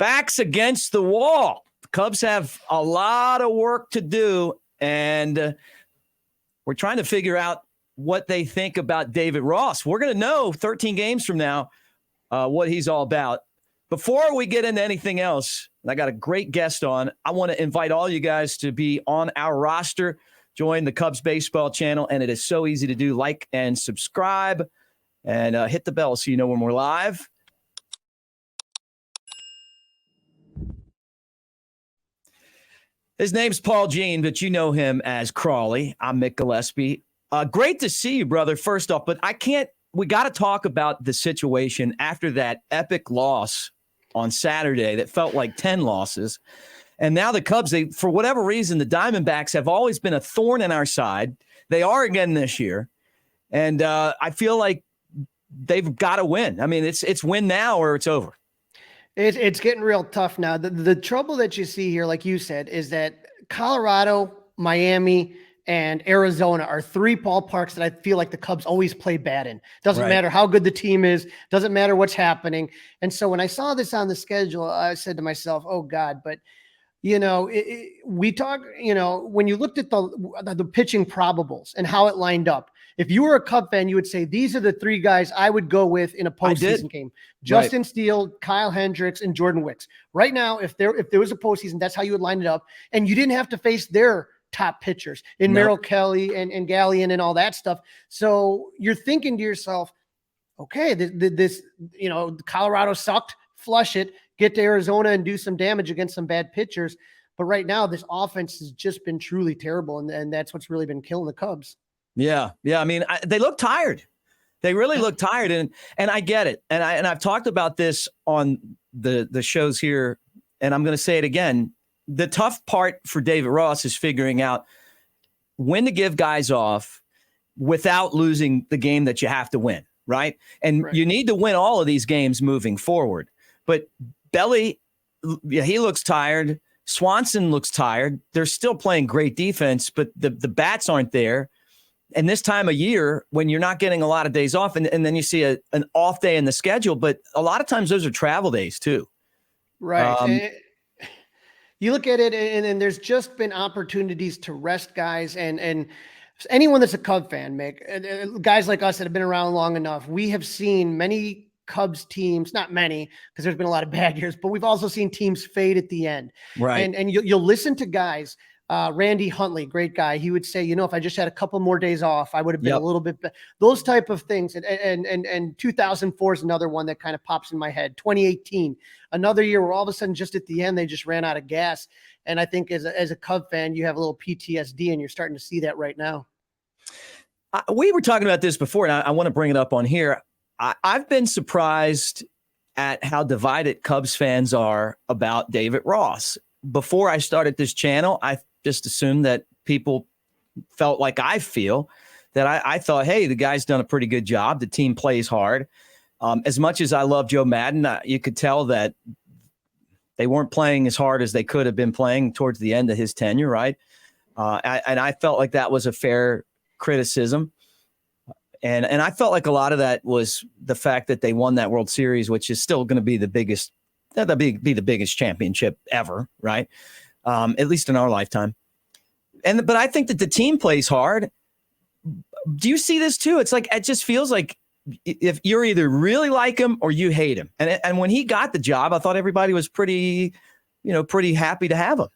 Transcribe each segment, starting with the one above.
Backs against the wall. The Cubs have a lot of work to do, and we're trying to figure out what they think about David Ross. We're going to know 13 games from now what he's all about. Before we get into anything else, I got a great guest on. I want to invite all you guys to be on our roster. Join the Cubs baseball channel, and it is so easy to do. Like and subscribe, and hit the bell so you know when we're live. His name's Paul Dzien, but you know him as Crawly. I'm Mick Gillispie. Great to see you, brother, first off, but we got to talk about the situation after that epic loss on Saturday that felt like 10 losses. And now the Cubs, for whatever reason, the Diamondbacks have always been a thorn in our side. They are again this year. And I feel like they've got to win. I mean, it's win now or it's over. It's getting real tough now. The trouble that you see here, like you said, is that Colorado, Miami, and Arizona are three ballparks that I feel like the Cubs always play bad in. Doesn't matter how good the team is, doesn't matter what's happening. And so when I saw this on the schedule, I said to myself, oh God, but we talk, when you looked at the pitching probables and how it lined up, if you were a Cub fan, you would say, these are the three guys I would go with in a postseason game. Justin Steele, Kyle Hendricks, and Jordan Wicks. Right now, if there was a postseason, that's how you would line it up. And you didn't have to face their top pitchers in Merrill Kelly and Gallion and all that stuff. So you're thinking to yourself, okay, this Colorado sucked, flush it, get to Arizona and do some damage against some bad pitchers. But right now, this offense has just been truly terrible. And that's what's really been killing the Cubs. Yeah. I mean, they look tired. They really look tired. And I get it. And I've talked about this on the shows here, and I'm going to say it again. The tough part for David Ross is figuring out when to give guys off without losing the game that you have to win, right? And you need to win all of these games moving forward. But Belly, he looks tired. Swanson looks tired. They're still playing great defense, but the bats aren't there. And this time of year, when you're not getting a lot of days off, and then you see an off day in the schedule, but a lot of times those are travel days too. Right. You look at it, and there's just been opportunities to rest guys, and anyone that's a Cub fan, Mick, guys like us that have been around long enough, we have seen many Cubs teams, not many, because there's been a lot of bad years, but we've also seen teams fade at the end. Right. And you'll listen to guys. Randy Huntley, great guy. He would say, if I just had a couple more days off, I would have been a little bit better. Those type of things. And 2004 is another one that kind of pops in my head. 2018, another year where all of a sudden, just at the end, they just ran out of gas. And I think as a Cub fan, you have a little PTSD, and you're starting to see that right now. We were talking about this before, and I want to bring it up on here. I've been surprised at how divided Cubs fans are about David Ross. Before I started this channel, I just assumed that people felt like I feel, that I thought, hey, the guy's done a pretty good job. The team plays hard. As much as I love Joe Madden, you could tell that they weren't playing as hard as they could have been playing towards the end of his tenure, right? And I felt like that was a fair criticism. And I felt like a lot of that was the fact that they won that World Series, which is still going to be the biggest, that'll be the biggest championship ever, right? At least in our lifetime. But I think that the team plays hard. Do you see this too? It's like, it just feels like if you're either really like him or you hate him. And when he got the job, I thought everybody was pretty happy to have him.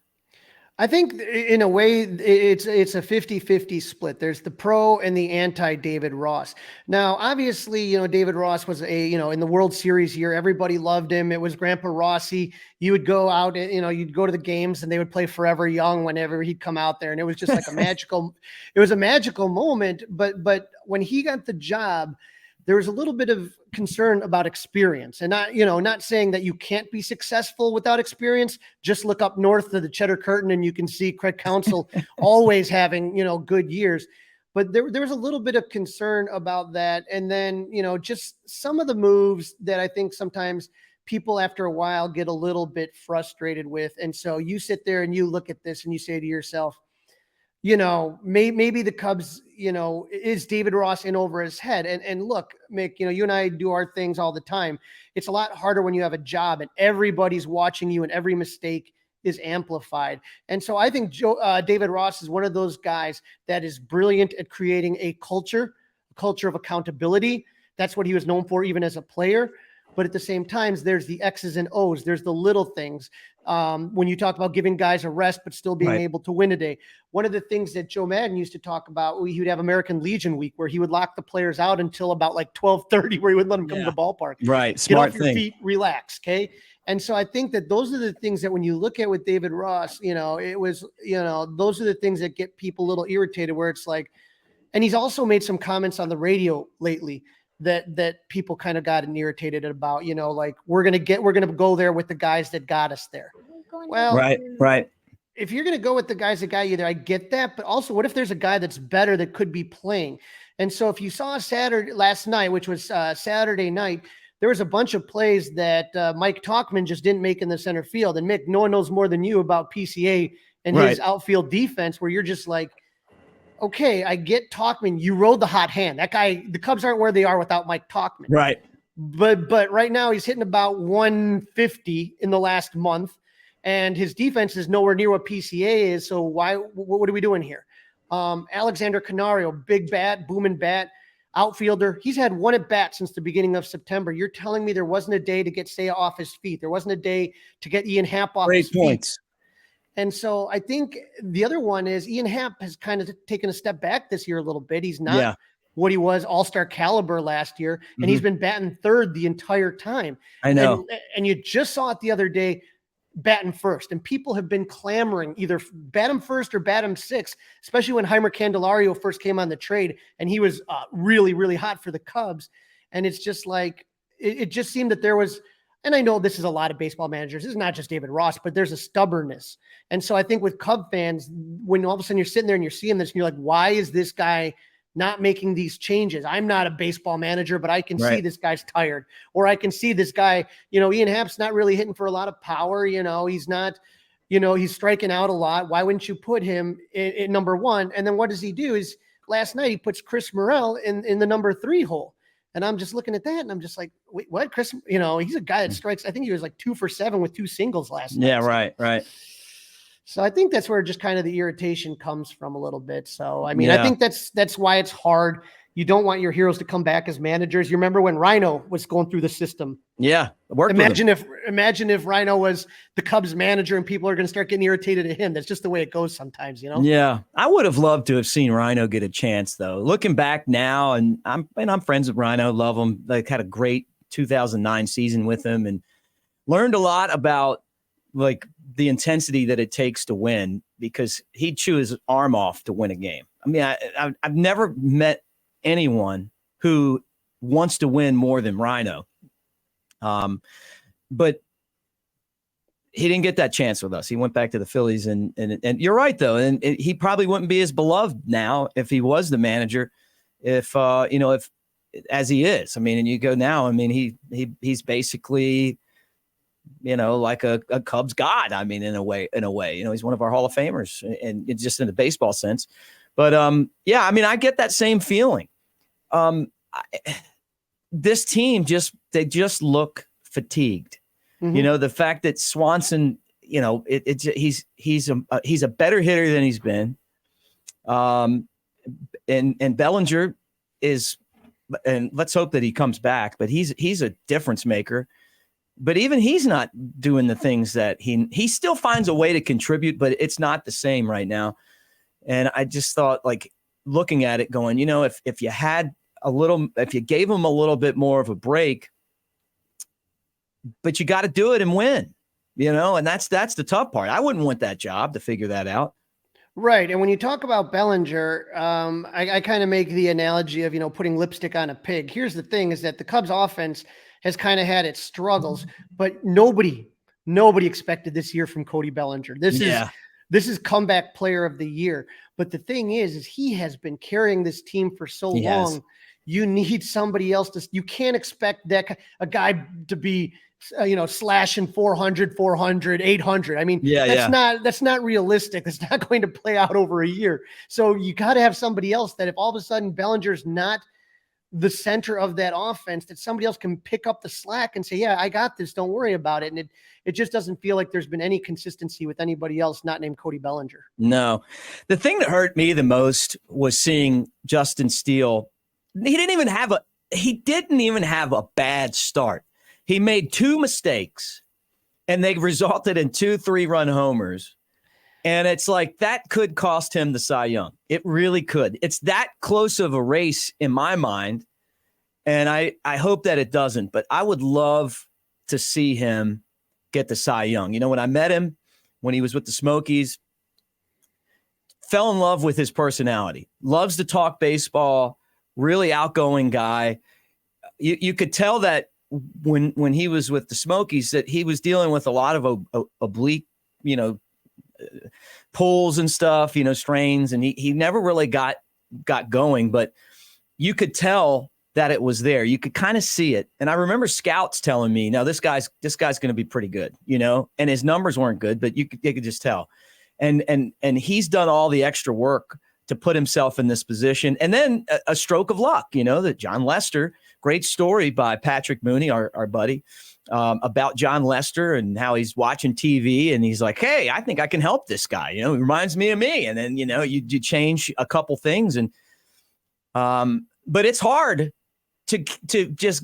I think in a way it's a 50-50 split. There's the pro and the anti David Ross. Now, obviously, David Ross was in the World Series year, everybody loved him. It was Grandpa Rossi. You would go out and, you'd go to the games and they would play Forever Young whenever he'd come out there. And it was just like it was a magical moment. But when he got the job, there was a little bit of concern about experience, and not saying that you can't be successful without experience. Just look up north of the Cheddar Curtain and you can see Craig Counsell always having, good years. But there was a little bit of concern about that. And then, just some of the moves that I think sometimes people after a while get a little bit frustrated with. And so you sit there and you look at this and you say to yourself, you know, maybe the Cubs, you know, is David Ross in over his head? And look, Mick, you know, you and I do our things all the time. It's a lot harder when you have a job and everybody's watching you and every mistake is amplified. And so I think David Ross is one of those guys that is brilliant at creating a culture of accountability. That's what he was known for even as a player. But at the same time, there's the X's and O's. There's the little things. When you talk about giving guys a rest, but still being able to win a day. One of the things that Joe Madden used to talk about, he would have American Legion week where he would lock the players out until about like 12:30, where he would let them come to the ballpark. Right. Smart thing. Get off your feet, relax. Okay. And so I think that those are the things that when you look at with David Ross, you know, it was, you know, those are the things that get people a little irritated, where it's like, and he's also made some comments on the radio lately that people kind of got irritated about, you know, like we're going to go there with the guys that got us there. Well, right. If you're going to go with the guys that got you there, I get that. But also, what if there's a guy that's better that could be playing? And so if you saw last night, which was Saturday night, there was a bunch of plays that Mike Talkman just didn't make in the center field. And Mick, no one knows more than you about PCA and his outfield defense, where you're just like, okay, I get Talkman. You rode the hot hand. That guy, the Cubs aren't where they are without Mike Talkman. Right. But right now he's hitting about 150 in the last month, and his defense is nowhere near what PCA is. So what are we doing here? Alexander Canario, big bat, booming bat, outfielder. He's had one at bat since the beginning of September. You're telling me there wasn't a day to get Seiya off his feet. There wasn't a day to get Ian Happ off his feet. Great points. And so I think the other one is Ian Happ has kind of taken a step back this year a little bit. He's not what he was all-star caliber last year, and he's been batting third the entire time. I know. And you just saw it the other day, batting first. And people have been clamoring either bat him first or bat him sixth, especially when Heimer Candelario first came on the trade, and he was really, really hot for the Cubs. And it's just like, it just seemed that there was, and I know this is a lot of baseball managers. This is not just David Ross, but there's a stubbornness. And so I think with Cub fans, when all of a sudden you're sitting there and you're seeing this and you're like, why is this guy not making these changes? I'm not a baseball manager, but I can see this guy's tired, or I can see this guy, you know, Ian Happ's not really hitting for a lot of power. You know, he's not, you know, he's striking out a lot. Why wouldn't you put him in number one? And then what does he do is last night he puts Chris Morel in the number 3 hole. And I'm just looking at that and I'm just like, wait, what? Chris, you know, he's a guy that strikes. I think he was like 2 for 7 with 2 singles last night. Yeah, right. So I think that's where just kind of the irritation comes from a little bit. So, I mean, I think that's why it's hard. You don't want your heroes to come back as managers. You remember when Rhino was going through the system? Yeah. Imagine if Rhino was the Cubs manager and people are going to start getting irritated at him. That's just the way it goes sometimes, you know? Yeah. I would have loved to have seen Rhino get a chance though. Looking back now, and I'm friends with Rhino, love him. Like had a great 2009 season with him and learned a lot about like the intensity that it takes to win, because he'd chew his arm off to win a game. I mean, I've never met anyone who wants to win more than Rhino. But he didn't get that chance with us. He went back to the Phillies and you're right though. And he probably wouldn't be as beloved now if he was the manager, if as he is. I mean, and you go now, I mean, he's basically, you know, like a Cubs god. I mean, in a way, you know, he's one of our Hall of Famers and it's just in the baseball sense. But yeah, I mean, I get that same feeling. This team they just look fatigued. You know, the fact that Swanson, you know, he's a better hitter than he's been. And Bellinger is, and let's hope that he comes back, but he's a difference maker. But even he's not doing the things that he still finds a way to contribute, but it's not the same right now. And I just thought, like, looking at it going, you know, if you gave him a little bit more of a break, but you got to do it and win, you know, and that's the tough part. I wouldn't want that job to figure that out. Right. And when you talk about Bellinger, I kind of make the analogy of, you know, putting lipstick on a pig. Here's the thing is that the Cubs offense has kind of had its struggles, but nobody expected this year from Cody Bellinger. This is comeback player of the year. But the thing is he has been carrying this team for so long. You need somebody else you can't expect a guy to be slashing 400, 400, 800. I mean, that's not realistic. That's not going to play out over a year. So you got to have somebody else that if all of a sudden Bellinger's not the center of that offense, that somebody else can pick up the slack and say, yeah, I got this. Don't worry about it. And it just doesn't feel like there's been any consistency with anybody else not named Cody Bellinger. No. The thing that hurt me the most was seeing Justin Steele. He didn't even have a bad start. He made 2 mistakes, and they resulted in 2 3-run homers. And it's like that could cost him the Cy Young. It really could. It's that close of a race in my mind, and I hope that it doesn't. But I would love to see him get the Cy Young. When I met him, when he was with the Smokies, fell in love with his personality. Loves to talk baseball, really outgoing guy. You could tell that when he was with the Smokies that he was dealing with a lot of oblique, pulls and stuff, strains, and he never really got going, but you could tell that it was there. You could kind of see it. And I remember scouts telling me, no, this guy's going to be pretty good, and his numbers weren't good, but you could just tell. And he's done all the extra work to put himself in this position. And then a stroke of luck, that John Lester, great story by Patrick Mooney, our buddy, about John Lester and how he's watching TV and he's like, hey, I think I can help this guy. He reminds me of me. And then, you change a couple things. And but it's hard to just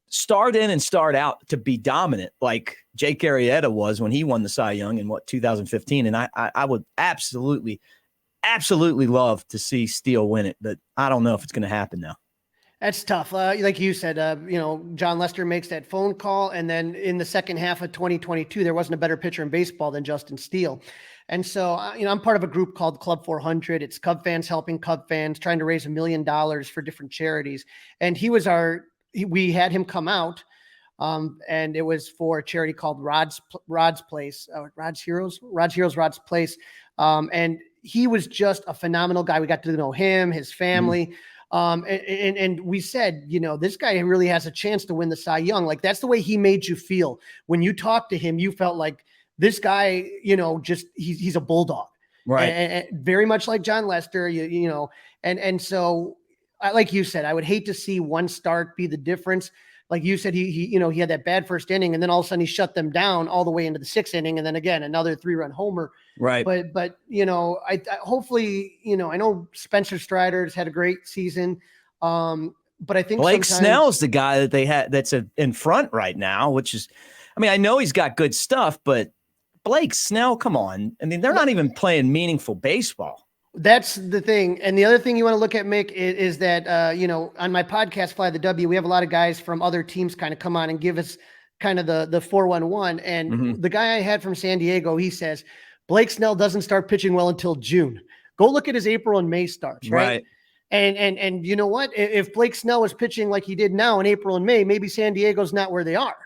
start in and start out to be dominant like Jake Arrieta was when he won the Cy Young in 2015. And I would absolutely love to see Steele win it, but I don't know if it's going to happen now. That's tough. Like you said, John Lester makes that phone call, and then in the second half of 2022, there wasn't a better pitcher in baseball than Justin Steele. And so, I'm part of a group called Club 400. It's Cub fans helping Cub fans, trying to raise $1 million for different charities. And we had him come out, and it was for a charity called Rod's Place, Rod's Heroes, Rod's Place. And he was just a phenomenal guy. We got to know him, his family. Mm-hmm. And we said, this guy really has a chance to win the Cy Young. Like, that's the way he made you feel. When you talked to him, you felt like this guy, he's a bulldog. Right. And very much like John Lester, and so like you said, I would hate to see one start be the difference. Like you said, he had that bad first inning, and then all of a sudden he shut them down all the way into the 6th inning. And then again, another 3-run homer. Right. But I hopefully, I know Spencer Strider's had a great season. But I think Blake Snell's the guy that they had that's in front right now, which is, I know he's got good stuff, but Blake Snell, come on. They're not even playing meaningful baseball. That's the thing. And the other thing you want to look at, Mick, is that, on my podcast, Fly the W, we have a lot of guys from other teams kind of come on and give us kind of the 411. And the guy I had from San Diego, he says, Blake Snell doesn't start pitching well until June. Go look at his April and May starts, right? And you know what? If Blake Snell was pitching like he did now in April and May, maybe San Diego's not where they are.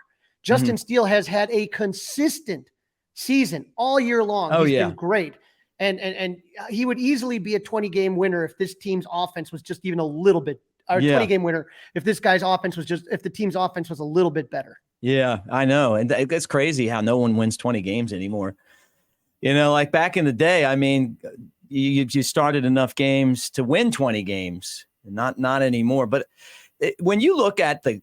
Justin Steele has had a consistent season all year long. He's been great. And he would easily be a 20-game winner if this team's offense was just even a little bit, or 20-game winner if this guy's offense was if the team's offense was a little bit better. Yeah, I know. And it's crazy how no one wins 20 games anymore. Like back in the day, you started enough games to win 20 games, not anymore. But when you look at the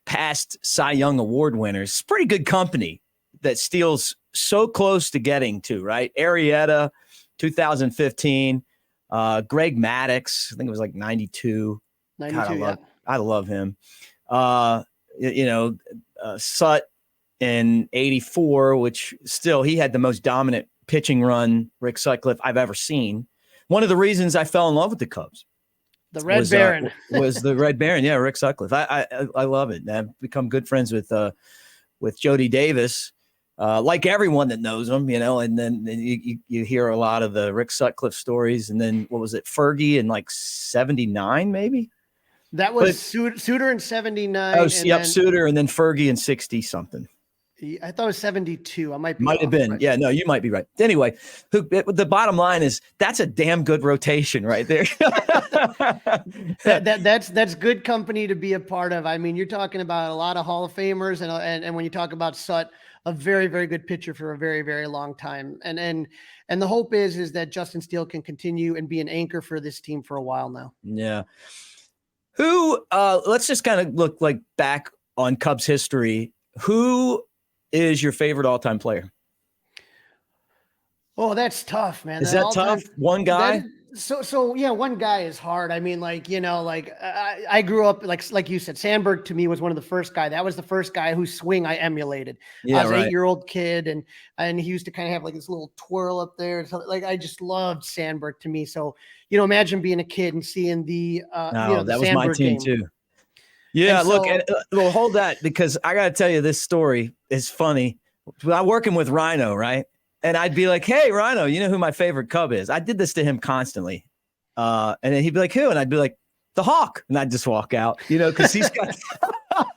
past Cy Young Award winners, it's pretty good company that Steele's so close to getting to, right? Arrieta, 2015, Greg Maddux, I think it was like 92. God, I love him. Sut in 84, which still he had the most dominant pitching run, Rick Sutcliffe, I've ever seen. One of the reasons I fell in love with the Cubs. The Red Baron. Was the Red Baron. Yeah, Rick Sutcliffe. I love it. I've become good friends with Jody Davis. Like everyone that knows him, and then you hear a lot of the Rick Sutcliffe stories. And then what was it? Fergie in like 79, maybe? That was Suter in 79. Oh, Suter, and then Fergie in 60 something. I thought it was 72. I might be Might have off, been. but- Yeah, no, you might be right. Anyway, the bottom line is that's a damn good rotation right there. That's good company to be a part of. I mean, you're talking about a lot of Hall of Famers, and when you talk about Sut, a very, very good pitcher for a very, very long time. And the hope is that Justin Steele can continue and be an anchor for this team for a while now. Yeah. Who? Let's just kind of look like back on Cubs history. Who is your favorite all-time player? Oh, that's tough, man. Is that tough? One guy? So yeah, one guy is hard. I mean, like, I grew up like you said, Sandberg to me was one of the first guy. That was the first guy whose swing I emulated. Yeah, I was an right. 8-year-old kid, and he used to kind of have like this little twirl up there. So like I just loved Sandberg to me. So imagine being a kid and seeing the No, the that was my Sandberg team game. too. Yeah, And look, so- well, hold that because I got to tell you, this story is funny. I'm working with Rhino, right? And I'd be like, hey, Rhino, you know who my favorite Cub is? I did this to him constantly. And then he'd be like, who? And I'd be like, the Hawk. And I'd just walk out, because he's got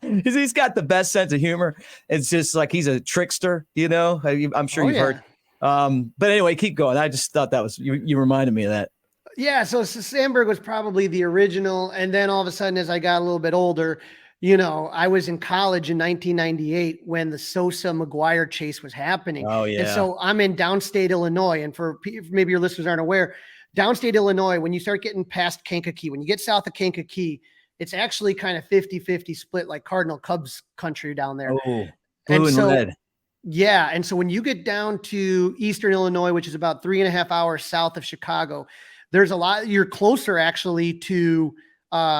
he's got the best sense of humor. It's just like he's a trickster, I'm sure you've heard. But anyway, keep going. I just thought that was, you reminded me of that. Yeah, so Sandberg was probably the original, and then all of a sudden, as I got a little bit older, I was in college in 1998 when the Sosa McGuire chase was happening. Oh yeah. And so I'm in downstate Illinois, and for maybe your listeners aren't aware, downstate Illinois, when you start getting past Kankakee, when you get south of Kankakee, it's actually kind of 50-50 split, like Cardinal Cubs country down there. Oh, blue and red. Yeah, and so when you get down to eastern Illinois, which is about 3.5 hours south of Chicago, there's a lot. You're closer actually to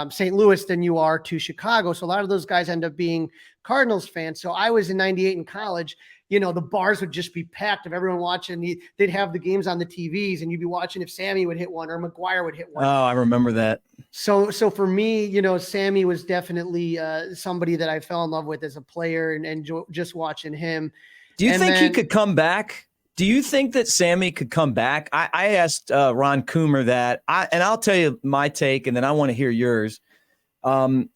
St. Louis than you are to Chicago. So a lot of those guys end up being Cardinals fans. So I was in 98 in college. The bars would just be packed of everyone watching. They'd have the games on the TVs, and you'd be watching if Sammy would hit one or McGuire would hit one. Oh, I remember that. So for me, Sammy was definitely somebody that I fell in love with as a player, and just watching him. Do you think he could come back? Do you think that Sammy could come back? I asked Ron Coomer that, and I'll tell you my take, and then I want to hear yours. I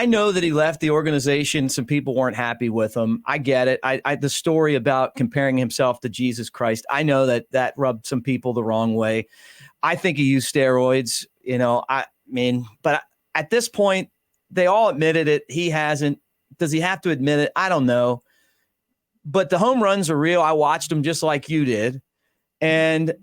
know that he left the organization. Some people weren't happy with him. I get it. The story about comparing himself to Jesus Christ, I know that rubbed some people the wrong way. I think he used steroids. But at this point, they all admitted it. He hasn't. Does he have to admit it? I don't know. But the home runs are real. I watched them just like you did. And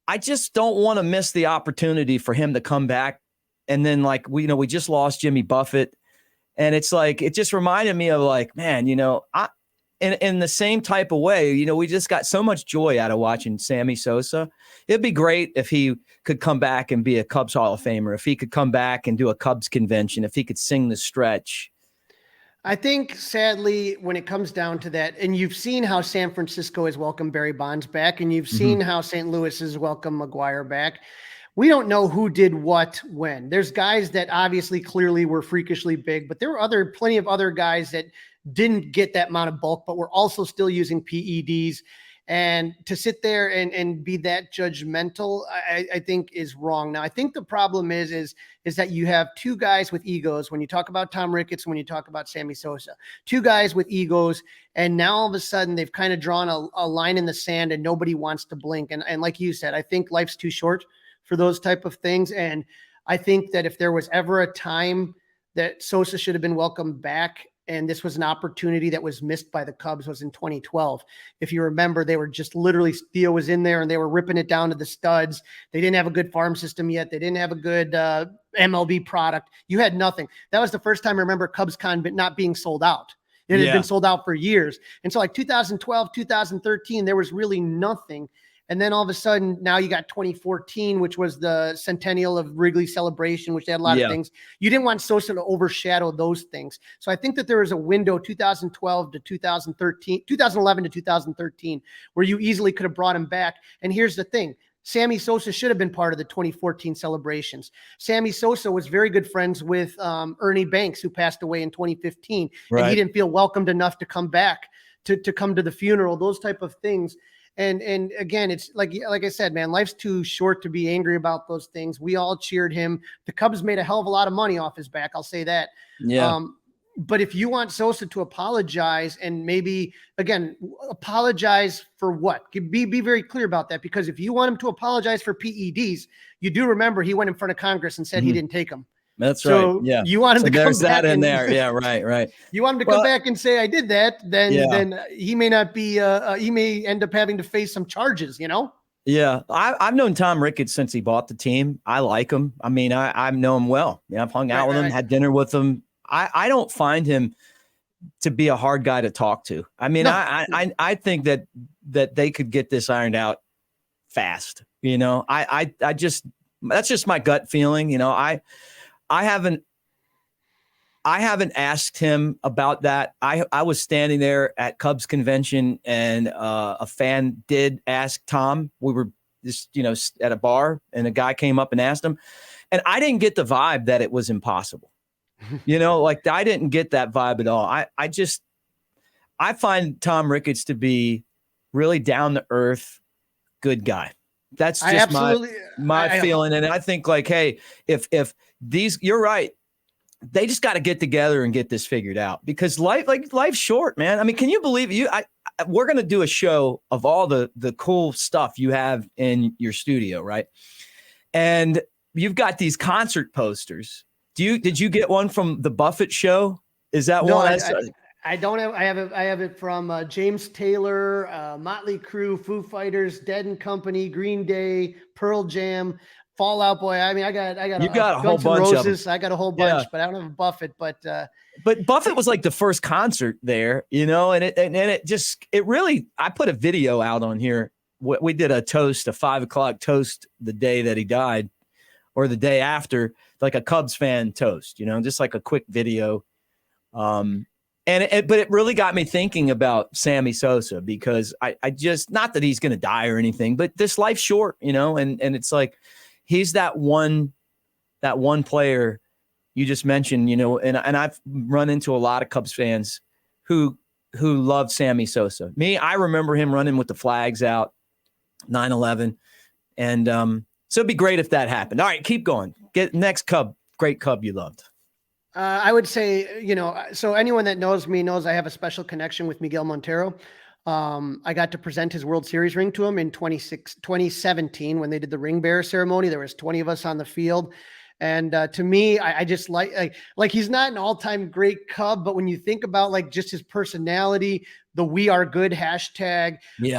I just don't want to miss the opportunity for him to come back. And then we just lost Jimmy Buffett. And it's like, it just reminded me of like, man, in the same type of way, we just got so much joy out of watching Sammy Sosa. It'd be great if he could come back and be a Cubs Hall of Famer, if he could come back and do a Cubs convention, if he could sing the stretch. I think, sadly, when it comes down to that, and you've seen how San Francisco has welcomed Barry Bonds back, and you've seen how St. Louis has welcomed McGuire back, we don't know who did what when. There's guys that obviously clearly were freakishly big, but there were plenty of other guys that didn't get that amount of bulk, but were also still using PEDs. And to sit there and be that judgmental, I think is wrong. Now, I think the problem is that you have two guys with egos. When you talk about Tom Ricketts, when you talk about Sammy Sosa, two guys with egos, and now all of a sudden they've kind of drawn a line in the sand and nobody wants to blink. And like you said, I think life's too short for those type of things. And I think that if there was ever a time that Sosa should have been welcomed back, and this was an opportunity that was missed by the Cubs, was in 2012. If you remember, they were just literally, Steele was in there and they were ripping it down to the studs. They didn't have a good farm system yet. They didn't have a good MLB product. You had nothing. That was the first time I remember CubsCon not being sold out. It had been sold out for years. And so like 2012, 2013, there was really nothing. And then all of a sudden, now you got 2014, which was the centennial of Wrigley celebration, which they had a lot of things. You didn't want Sosa to overshadow those things. So I think that there was a window, 2012 to 2013, 2011 to 2013, where you easily could have brought him back. And here's the thing. Sammy Sosa should have been part of the 2014 celebrations. Sammy Sosa was very good friends with Ernie Banks, who passed away in 2015. Right. And he didn't feel welcomed enough to come back, to come to the funeral, those type of things. And again, it's like I said, man, life's too short to be angry about those things. We all cheered him. The Cubs made a hell of a lot of money off his back. I'll say that. Yeah. But if you want Sosa to apologize and maybe, again, apologize for what? Be very clear about that, because if you want him to apologize for PEDs, you do remember he went in front of Congress and said he didn't take them. That's so right. Yeah. You want him to come back in there. Yeah. Right. You want him to come back and say, I did that. Then he may not be, he may end up having to face some charges, you know? Yeah. I've known Tom Ricketts since he bought the team. I like him. I mean, I know him well. Yeah. I've hung out with him, had dinner with him. I don't find him to be a hard guy to talk to. I mean, no. I think that they could get this ironed out fast. You know, I just, that's just my gut feeling. You know, I haven't asked him about that. I was standing there at Cubs convention, and a fan did ask Tom. We were just, you know, at a bar, and a guy came up and asked him, and I didn't get the vibe that it was impossible. You know, like I didn't get that vibe at all. I find Tom Ricketts to be really down to earth, good guy. That's just my feeling. And I think, like, hey, if these, you're right, they just got to get together and get this figured out, because life's short, man. I mean, can you believe we're going to do a show of all the cool stuff you have in your studio, right? And you've got these concert posters. Did you get one from the Buffett show? Is that no, one? I don't have. I have it from James Taylor, Motley Crue, Foo Fighters, Dead and Company, Green Day, Pearl Jam, Fall Out Boy. I mean, I got a whole bunch of them. I got a whole bunch, but I don't have a Buffett. But Buffett was like the first concert there, you know, and it really. I put a video out on here. We did a toast, a 5 o'clock toast the day that he died, or the day after, like a Cubs fan toast, you know, just like a quick video. But it really got me thinking about Sammy Sosa, because I just, not that he's going to die or anything, but this life's short, you know, and it's like, he's that one player you just mentioned, you know, and I've run into a lot of Cubs fans who love Sammy Sosa. I remember him running with the flags out 9/11. And, so it'd be great if that happened. All right, keep going. Get next Cub, great Cub you loved. I would say, you know, so anyone that knows me knows I have a special connection with Miguel Montero. I got to present his World Series ring to him in 2017 when they did the ring bearer ceremony. There was 20 of us on the field. And to me, I just like he's not an all-time great Cub, but when you think about like just his personality, the "We Are Good" hashtag, the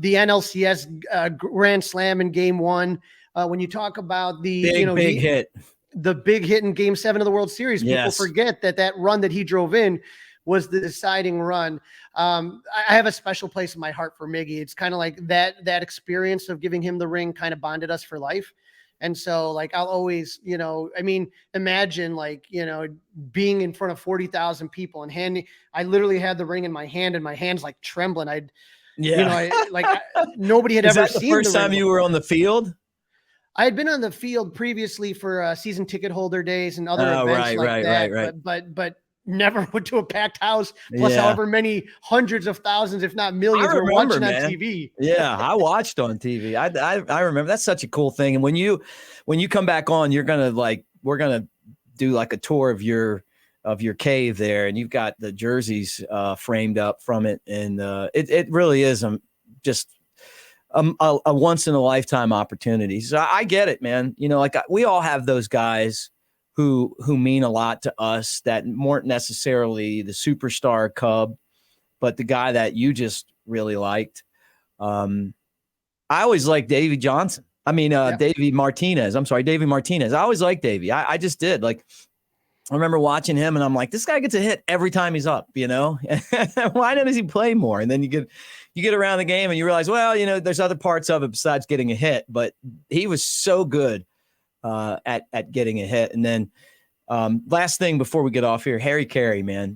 NLCS Grand Slam in Game 1, when you talk about the big hit. The big hit in Game 7 of the World Series. People forget that run that he drove in was the deciding run. I have a special place in my heart for Miggy. It's kind of like that experience of giving him the ring kind of bonded us for life. And so like, I'll always, you know, I mean, imagine like, you know, being in front of 40,000 people and I literally had the ring in my hand and my hand's like trembling. Nobody had ever seen the first time you were on the field. I had been on the field previously for season ticket holder days and other events that, but never went to a packed house, plus however many hundreds of thousands, if not millions, were watching on TV. Yeah, I watched on TV. I remember. That's such a cool thing. And when you come back on, we're gonna do like a tour of your cave there, and you've got the jerseys framed up from it, and it really is just a once in a lifetime opportunity. So I get it, man. You know, like we all have those guys who mean a lot to us that weren't necessarily the superstar Cub, but the guy that you just really liked. I always liked Davey Johnson. Davey Martinez. I'm sorry, Davey Martinez. I always liked Davey. I just did. Like, I remember watching him and I'm like, this guy gets a hit every time he's up, you know? Why doesn't he play more? And then you get around the game and you realize, well, you know, there's other parts of it besides getting a hit, but he was so good at getting a hit. And then last thing before we get off here, Harry Carey, man,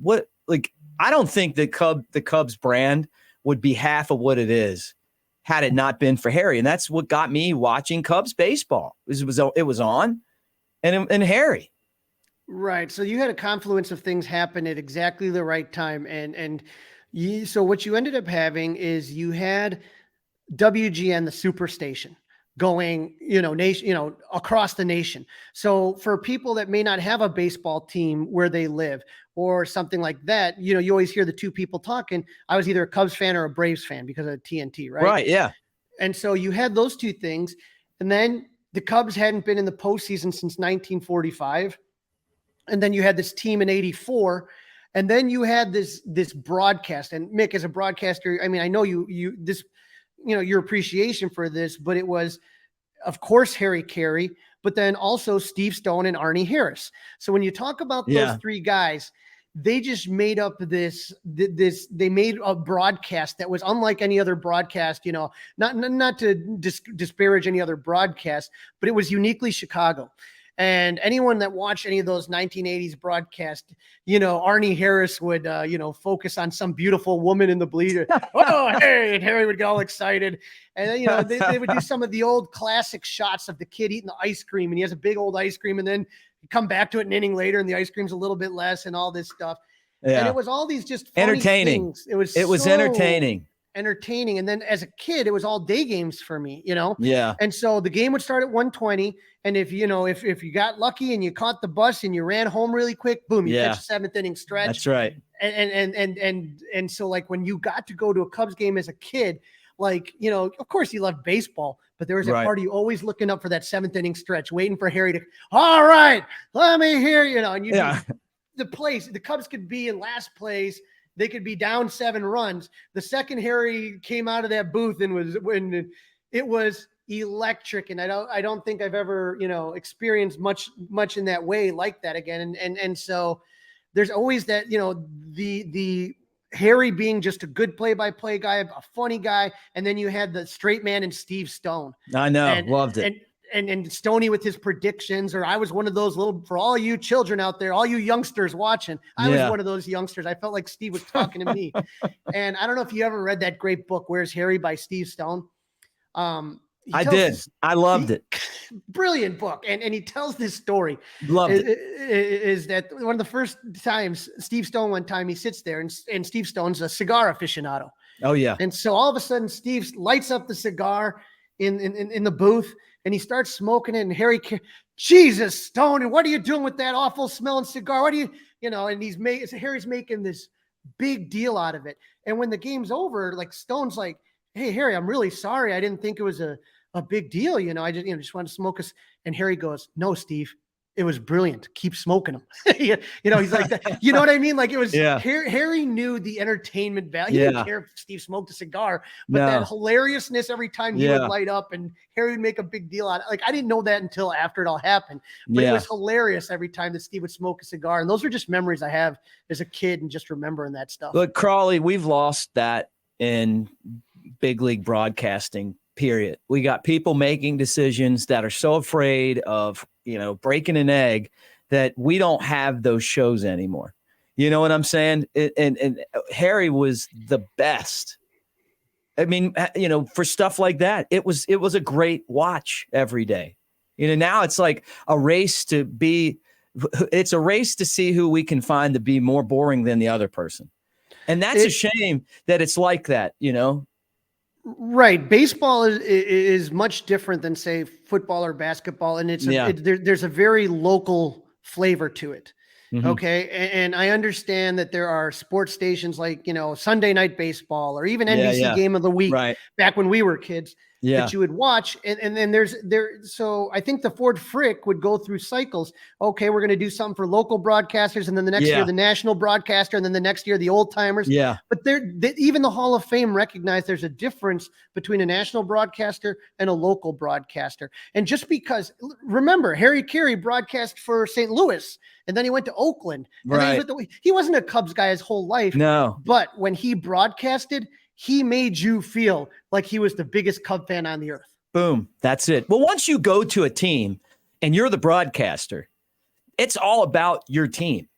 I don't think the Cubs brand would be half of what it is had it not been for Harry. And that's what got me watching Cubs baseball. It was on and Harry. Right. So you had a confluence of things happen at exactly the right time. So what you ended up having is you had WGN, the Superstation, going, across the nation. So for people that may not have a baseball team where they live or something like that, you always hear the two people talking. I was either a Cubs fan or a Braves fan because of TNT, right? Right. Yeah. And so you had those two things. And then the Cubs hadn't been in the postseason since 1945. And then you had this team in 84. And then you had this broadcast. And Mick, as a broadcaster, I mean, I know your appreciation for this, but it was, of course, Harry Carey, but then also Steve Stone and Arnie Harris. So when you talk about those three guys, they just made up they made a broadcast that was unlike any other broadcast, not to disparage any other broadcast, but it was uniquely Chicago. And anyone that watched any of those 1980s broadcasts, Arnie Harris would, focus on some beautiful woman in the bleacher. Oh, hey, and Harry would get all excited. And then, they would do some of the old classic shots of the kid eating the ice cream, and he has a big old ice cream, and then you come back to it an inning later and the ice cream's a little bit less and all this stuff. Yeah. And it was all these just funny entertaining things. It was entertaining. And then as a kid, it was all day games for me, Yeah. And so the game would start at 1:20. And if you got lucky and you caught the bus and you ran home really quick, boom, you catch a seventh inning stretch. That's right. And so like when you got to go to a Cubs game as a kid, like, of course you loved baseball, but there was a part of you always looking up for that seventh inning stretch, waiting for Harry to, all right, let me hear, and the Cubs could be in last place. They could be down 7 runs. The second Harry came out of that booth it was electric. And I don't think I've ever, experienced much in that way like that again. And so there's always that, the Harry being just a good play-by-play guy, a funny guy. And then you had the straight man and Steve Stone. I know. Loved it. And Stoney with his predictions, or I was one of those for all you children out there, all you youngsters watching, I was one of those youngsters. I felt like Steve was talking to me. And I don't know if you ever read that great book, Where's Harry by Steve Stone. I did. I loved it. Brilliant book. And he tells this story. Loved it. Is that one of the first times Steve Stone, one time he sits there and Steve Stone's a cigar aficionado. Oh yeah. And so all of a sudden Steve lights up the cigar in the booth and he starts smoking it, and Harry, Jesus, Stone, and what are you doing with that awful smelling cigar? What do you, and Harry's making this big deal out of it. And when the game's over, like Stone's like, hey, Harry, I'm really sorry. I didn't think it was a big deal. I just wanted to smoke us. And Harry goes, no, Steve, it was brilliant. Keep smoking them. He's like that. You know what I mean? Like it was, Harry knew the entertainment value. He didn't care if Steve smoked a cigar, but that hilariousness every time he would light up and Harry would make a big deal out of it. Like I didn't know that until after it all happened, but it was hilarious every time that Steve would smoke a cigar. And those are just memories I have as a kid and just remembering that stuff. Look, Crawly, we've lost that in big league broadcasting, period. We got people making decisions that are so afraid of, breaking an egg that we don't have those shows anymore. You know what I'm saying? And Harry was the best. I mean, for stuff like that, it was a great watch every day. Now it's like it's a race to see who we can find to be more boring than the other person. And that's a shame that it's like that, Right. Baseball is much different than, say, football or basketball. And there's a very local flavor to it. Mm-hmm. Okay. And I understand that there are sports stations like, Sunday Night Baseball or even NBC Game of the Week back when we were kids that you would watch. And then so I think the Ford Frick would go through cycles. Okay, we're going to do something for local broadcasters. And then the next year, the national broadcaster. And then the next year, the old timers. Yeah. But even the Hall of Fame recognized there's a difference between a national broadcaster and a local broadcaster. And just because, remember, Harry Carey broadcast for St. Louis. And then he went to Oakland. And he wasn't a Cubs guy his whole life. No. But when he broadcasted, he made you feel like he was the biggest Cub fan on the earth. Boom. That's it. Well, once you go to a team and you're the broadcaster, it's all about your team.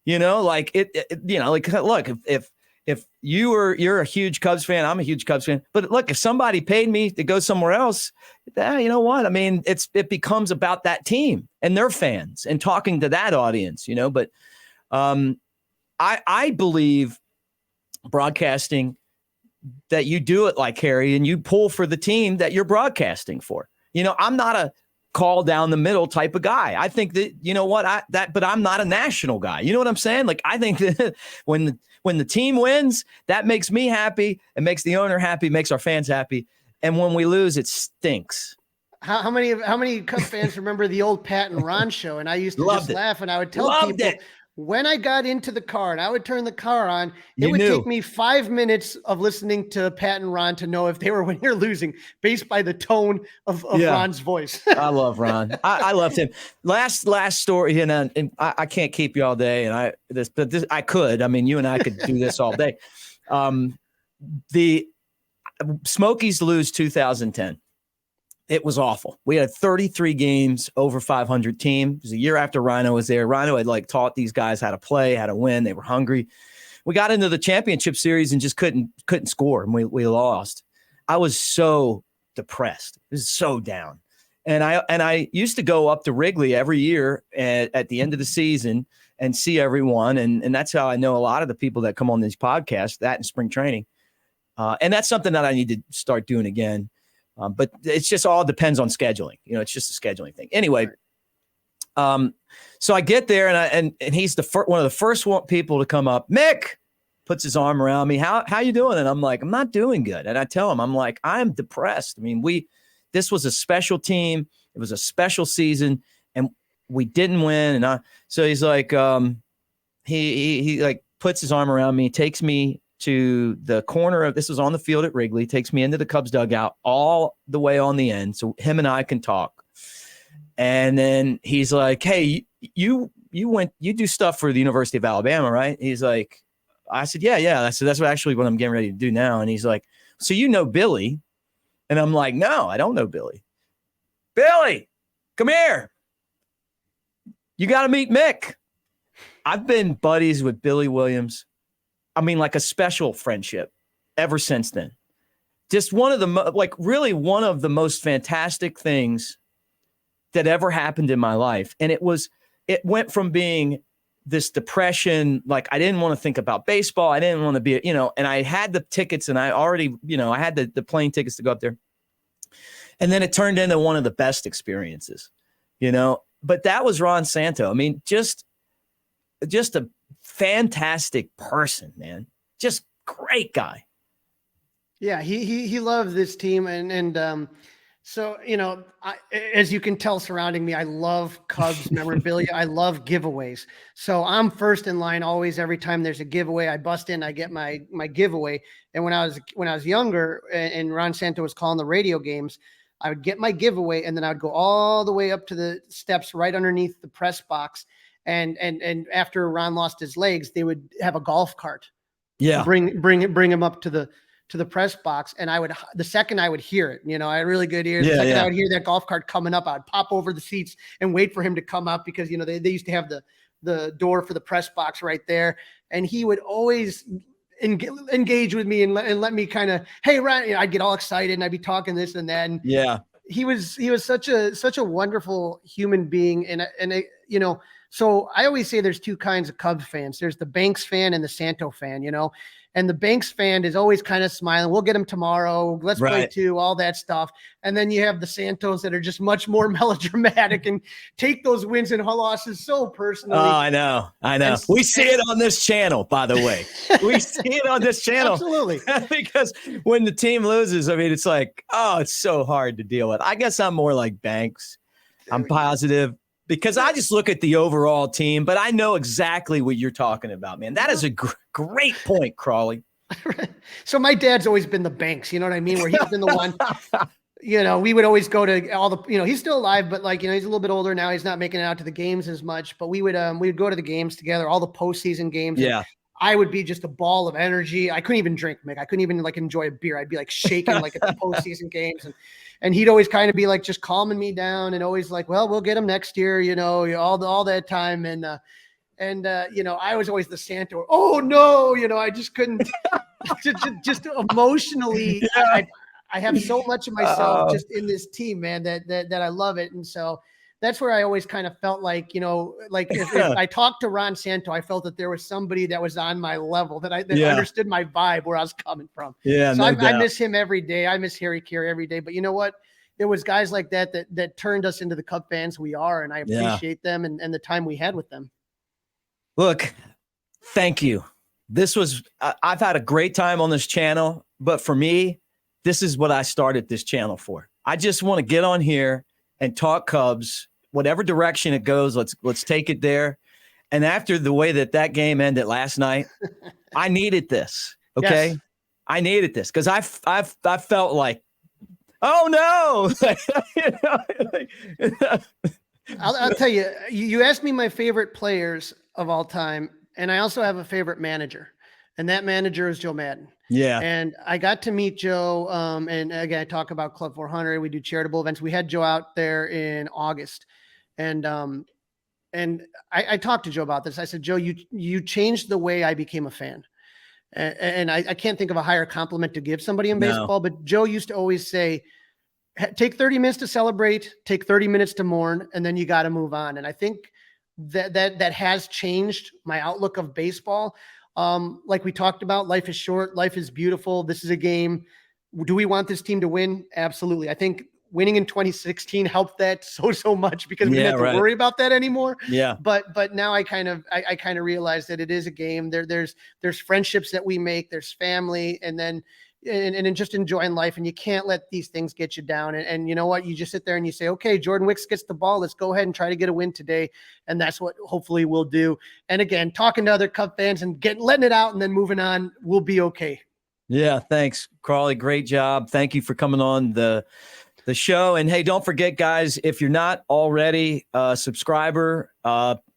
Look, if you're a huge Cubs fan, I'm a huge Cubs fan. But look, if somebody paid me to go somewhere else, you know what? I mean, it becomes about that team and their fans and talking to that audience, But I believe broadcasting that you do it like Harry and you pull for the team that you're broadcasting for. You know, I'm not a call down the middle type of guy. I think that, you know what, but I'm not a national guy. You know what I'm saying? Like, I think that when the team wins, that makes me happy. It makes the owner happy, makes our fans happy. And when we lose, it stinks. How many Cubs fans remember the old Pat and Ron show? And I used to just laugh, and I would tell people when I got into the car and I would turn the car on, it would take me 5 minutes of listening to Pat and Ron to know if they were winning or losing based by the tone of Ron's voice. I love Ron. I loved him. Last story, and I can't keep you all day, and I could. I mean, you and I could do this all day. The Smokies lose 2010. It was awful. We had 33 games, over 500 team. It was a year after Rhino was there. Rhino had like taught these guys how to play, how to win. They were hungry. We got into the championship series and just couldn't score, and we lost. I was so depressed. It was so down. And I used to go up to Wrigley every year at the end of the season and see everyone. And that's how I know a lot of the people that come on these podcasts, that in spring training. And that's something that I need to start doing again. But it's just all depends on scheduling. You know, it's just a scheduling thing. Anyway, so I get there and he's one of the first people to come up. Mick puts his arm around me. How you doing? And I'm like, I'm not doing good. And I tell him, I'm like, I'm depressed. I mean, this was a special team. It was a special season, and we didn't win. And so he's like, he like puts his arm around me, takes me to the corner of, this was on the field at Wrigley, takes me into the Cubs dugout all the way on the end. So him and I can talk. And then he's like, hey, you do stuff for the University of Alabama, right? He's like, I said, yeah. I said, that's actually what I'm getting ready to do now. And he's like, so you know Billy? And I'm like, no, I don't know Billy. Billy, come here. You got to meet Mick. I've been buddies with Billy Williams. I mean, like a special friendship ever since then. Just one of the, really one of the most fantastic things that ever happened in my life. And it went from being this depression, like I didn't want to think about baseball. I didn't want to be, and I had the tickets and I already, I had the plane tickets to go up there. And then it turned into one of the best experiences, but that was Ron Santo. I mean, just a fantastic person, man. Just great guy. Yeah, he loved this team, and so as you can tell, surrounding me, I love Cubs memorabilia. I love giveaways. So I'm first in line always. Every time there's a giveaway, I bust in, I get my giveaway. And when I was younger, and Ron Santo was calling the radio games, I would get my giveaway, and then I would go all the way up to the steps right underneath the press box. And after Ron lost his legs, they would have a golf cart. Yeah. Bring him up to the press box. And the second I would hear it, I had really good ears. The second I would hear that golf cart coming up, I'd pop over the seats and wait for him to come up because, they used to have the door for the press box right there. And he would always engage with me and let me kind of, hey, Ron, I'd get all excited and I'd be talking this and that. And yeah, he was such a wonderful human being. And so I always say there's two kinds of Cubs fans. There's the Banks fan and the Santo fan, and the Banks fan is always kind of smiling. We'll get him tomorrow. Let's play too, all that stuff. And then you have the Santos that are just much more melodramatic and take those wins and losses so personally. Oh, I know. We see it on this channel, by the way. We see it on this channel. Absolutely. Because when the team loses, I mean, it's like, oh, it's so hard to deal with. I guess I'm more like Banks. I'm positive. Because I just look at the overall team, but I know exactly what you're talking about, man. That is a great point, Crawly. So my dad's always been the Banks, you know what I mean? Where he's been the one, we would always go to all the, he's still alive, but he's a little bit older now. He's not making it out to the games as much, but we would go to the games together, all the postseason games. Yeah. I would be just a ball of energy. I couldn't even drink, Mick. I couldn't even enjoy a beer. I'd be shaking at the postseason games. And he'd always kind of be just calming me down and always well, we'll get him next year, all that time. And I was always the Santo. Oh no, I just couldn't just emotionally. Yeah. I have so much of myself just in this team, man, that I love it. And so that's where I always kind of felt like, like if I talked to Ron Santo, I felt that there was somebody that was on my level, that understood my vibe, where I was coming from. Yeah. So I miss him every day. I miss Harry Carey every day. But you know what? It was guys like that turned us into the Cub fans we are. And I appreciate them and the time we had with them. Look, thank you. This was, I've had a great time on this channel, but for me, this is what I started this channel for. I just want to get on here and talk Cubs, whatever direction it goes. Let's take it there. And after the way that game ended last night, I needed this. Okay. Yes. I needed this because I felt like, oh no. I'll tell you, you asked me my favorite players of all time. And I also have a favorite manager, and that manager is Joe Madden. Yeah. And I got to meet Joe. And again, I talk about Club 400. We do charitable events. We had Joe out there in August. And I talked to Joe about this. I said, Joe, you changed the way I became a fan. And I can't think of a higher compliment to give somebody in baseball, but Joe used to always say, take 30 minutes to celebrate, take 30 minutes to mourn, and then you got to move on. And I think that has changed my outlook of baseball. Like we talked about, life is short, life is beautiful. This is a game. Do we want this team to win? Absolutely. I think winning in 2016 helped that so much because we didn't have to worry about that anymore. Yeah. But now I kind of realize that it is a game. There's friendships that we make, there's family, and then and just enjoying life, and you can't let these things get you down. And you know what? You just sit there and you say, okay, Jordan Wicks gets the ball. Let's go ahead and try to get a win today. And that's what hopefully we'll do. And again, talking to other Cub fans and letting it out and then moving on, we'll be okay. Yeah. Thanks, Crawly. Great job. Thank you for coming on the show. And hey, don't forget, guys, if you're not already a subscriber,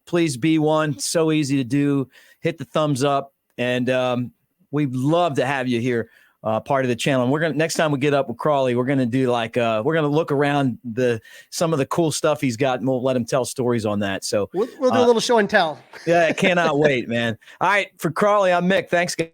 please be one. So easy to do. Hit the thumbs up. And we'd love to have you here. Part of the channel. And next time we get up with Crawly, we're gonna do we're gonna look around some of the cool stuff he's got, and we'll let him tell stories on that. So we'll do a little show and tell. Yeah, I cannot wait, man. All right, for Crawly, I'm Mick. Thanks, guys.